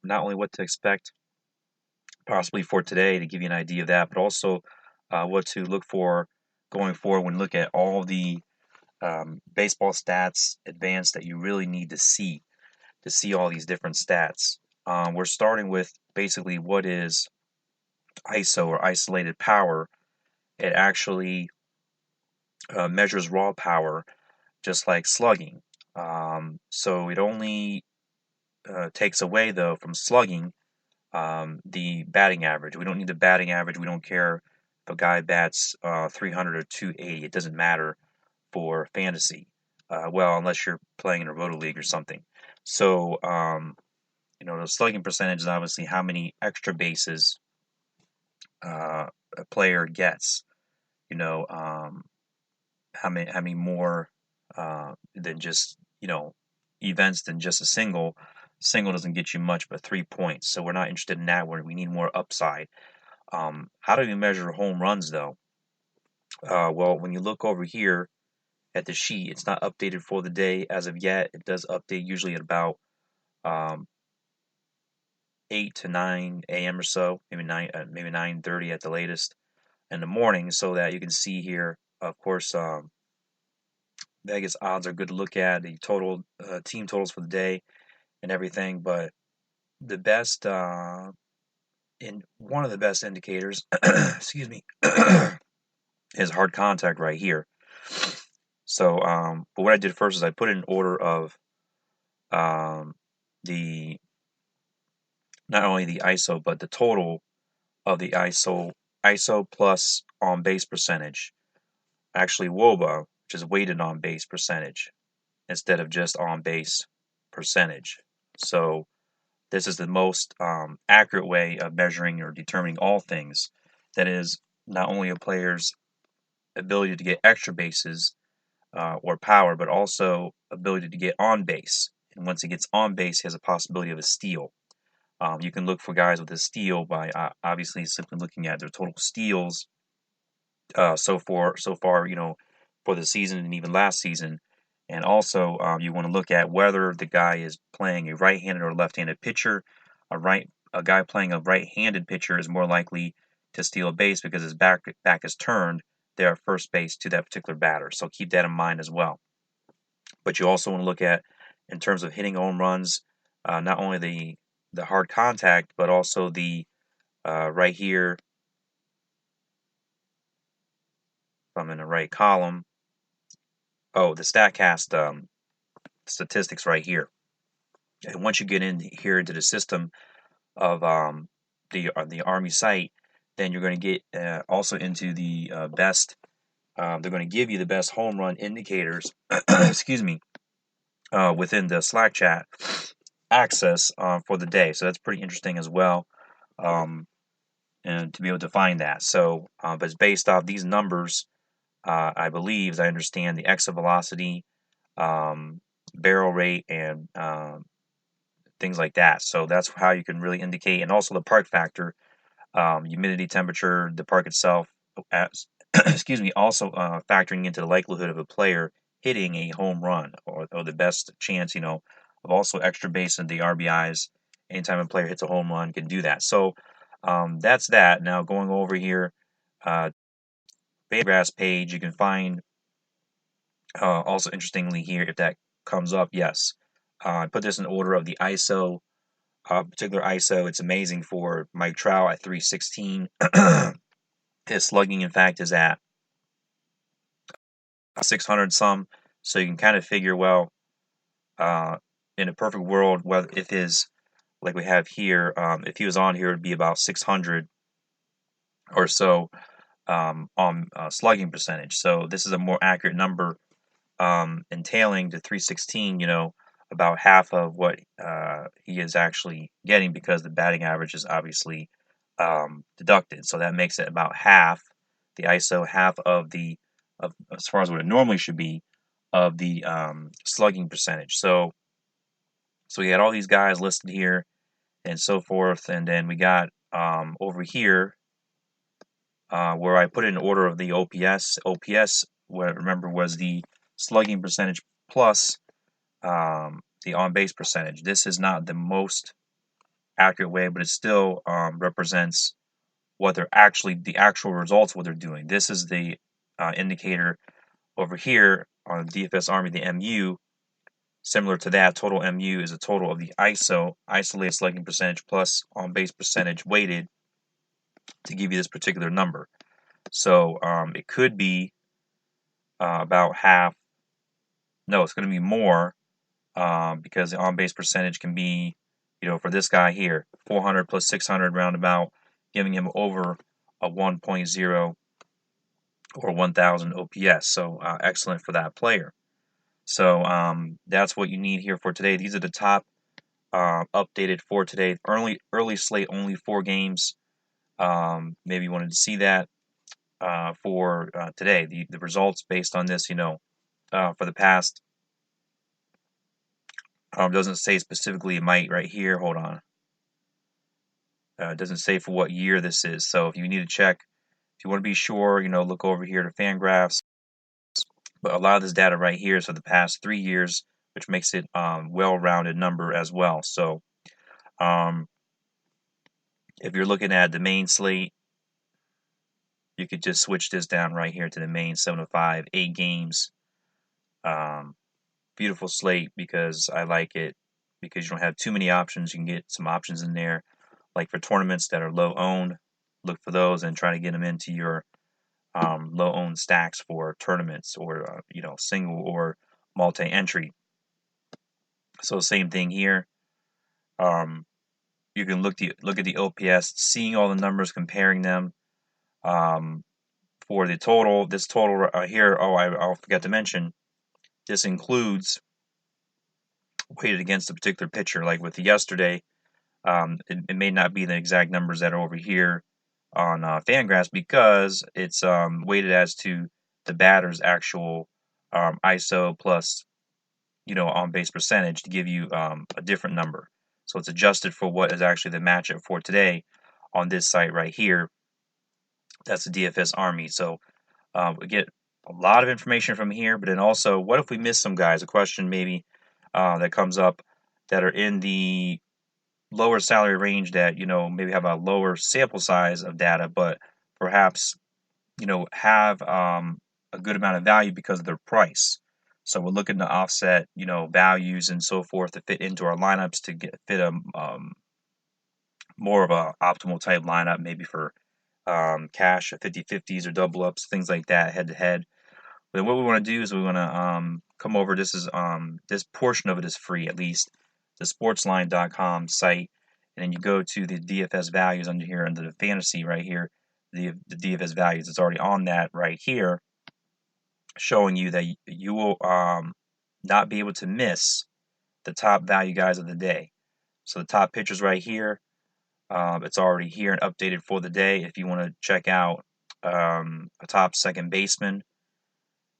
not only what to expect possibly for today to give you an idea of that, but also what to look for going forward when you look at all the baseball stats advanced that you really need to see all these different stats. We're starting with basically what is ISO or isolated power. It actually measures raw power just like slugging. So it only takes away, though, from slugging the batting average. We don't need the batting average. We don't care if a guy bats 300 or 280. It doesn't matter for fantasy. Well, unless you're playing in a roto league or something. So, the slugging percentage is obviously how many extra bases a player gets. You know, how many more than just events than just a single. Single doesn't get you much but 3 points, so we're not interested in that. Where we need more upside. How do we measure home runs though? Well, when you look over here at the sheet, it's not updated for the day as of yet. It does update usually at about um, 8 to 9 a.m. or so, maybe 9:30 at the latest in the morning, so that you can see here. Of course, Vegas odds are good to look at, the total team totals for the day and everything. But the best, in one of the best indicators, excuse me, is hard contact right here. So, but what I did first is I put it in order of um, the not only the ISO but the total of the ISO plus on base percentage. Actually, WOBA, which is weighted on base percentage, instead of just on base percentage. So this is the most accurate way of measuring or determining all things. That is, not only a player's ability to get extra bases or power, but also ability to get on base. And once he gets on base, he has a possibility of a steal. You can look for guys with a steal by obviously simply looking at their total steals so far, for the season and even last season. And also, you want to look at whether the guy is playing a right-handed or left-handed pitcher. A guy playing a right-handed pitcher is more likely to steal a base because his back is turned there at first base to that particular batter. So keep that in mind as well. But you also want to look at, in terms of hitting home runs, not only the hard contact, but also the right here. If I'm in the right column, the Statcast statistics right here. And once you get in here into the system of the Army site, then you're going to get also into the best. They're going to give you the best home run indicators. excuse me, within the Slack chat access for the day. So that's pretty interesting as well, and to be able to find that. So, but it's based off these numbers. I believe, as I understand, the exit velocity, barrel rate, and things like that. So that's how you can really indicate, and also the park factor, humidity, temperature, the park itself. As, excuse me, also factoring into the likelihood of a player hitting a home run, or the best chance, of also extra base and the RBIs. Anytime a player hits a home run, can do that. So that's that. Now going over here, Fangraphs page, you can find also interestingly here, if that comes up, yes. I put this in order of the ISO, particular ISO. It's amazing for Mike Trout at 316. His slugging, in fact, is at 600 some. So you can kind of figure, well, in a perfect world, whether if his, like we have here, if he was on here, it would be about 600 or so on slugging percentage. So this is a more accurate number, entailing to 316, about half of what he is actually getting, because the batting average is obviously deducted. So that makes it about half the ISO, half of as far as what it normally should be, of the slugging percentage. So we had all these guys listed here and so forth, and then we got over here where I put it in order of the OPS. OPS, what remember, was the slugging percentage plus the on base percentage. This is not the most accurate way, but it still represents what they're actually, the actual results, what they're doing. This is the indicator over here on the DFS Army, the MU. Similar to that, total MU is a total of the ISO, isolated slugging percentage, plus on base percentage weighted to give you this particular number. So it could be about half. No, it's going to be more because the on base percentage can be, for this guy here, 400 plus 600 roundabout, giving him over a 1.0 or 1000 OPS. So excellent for that player. So that's what you need here for today. These are the top updated for today. Early slate, only 4 games. Maybe you wanted to see that for today. The results based on this, for the past. Doesn't say specifically. It might right here. Hold on. It doesn't say for what year this is. So if you need to check, if you want to be sure, look over here to Fangraphs. But a lot of this data right here is for the past 3 years, which makes it well-rounded number as well. So if you're looking at the main slate, you could just switch this down right here to the main 7 to 5, 8 games. Beautiful slate because I like it because you don't have too many options. You can get some options in there, like for tournaments that are low owned. Look for those and try to get them into your low owned stacks for tournaments or single or multi entry. So same thing here. You can look at the OPS, seeing all the numbers, comparing them. For the total, this total here. Oh, I forgot to mention. This includes weighted against a particular pitcher. Like with yesterday, it may not be the exact numbers that are over here on Fangraphs because it's weighted as to the batter's actual ISO plus on base percentage to give you a different number. So it's adjusted for what is actually the matchup for today on this site right here. That's the DFS Army. So we get a lot of information from here, but then also, what if we miss some guys? A question maybe that comes up that are in the lower salary range that maybe have a lower sample size of data, but perhaps have a good amount of value because of their price. So we're looking to offset values and so forth to fit into our lineups to fit a more of a optimal type lineup, maybe for cash 50-50s or double ups, things like that, head to head. But what we want to do is we want to come over. This is this portion of it is free, at least the sportsline.com site, and then you go to the DFS values under here under the fantasy right here, the DFS values. It's already on that right here, showing you that you will not be able to miss the top value guys of the day. So the top pitchers right here, it's already here and updated for the day. If you want to check out a top second baseman,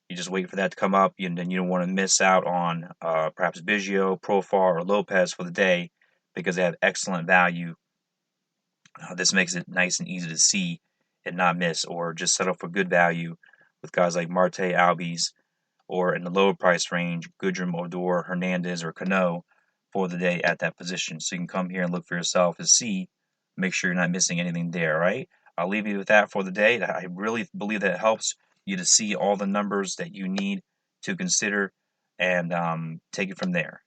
you just wait for that to come up, and then you don't want to miss out on perhaps Biggio, Profar, or Lopez for the day because they have excellent value. This makes it nice and easy to see and not miss, or just settle for good value with guys like Marte, Albies, or in the lower price range, Goodrum, Odor, Hernandez, or Cano for the day at that position. So you can come here and look for yourself and see, make sure you're not missing anything there, right? I'll leave you with that for the day. I really believe that it helps you to see all the numbers that you need to consider and take it from there.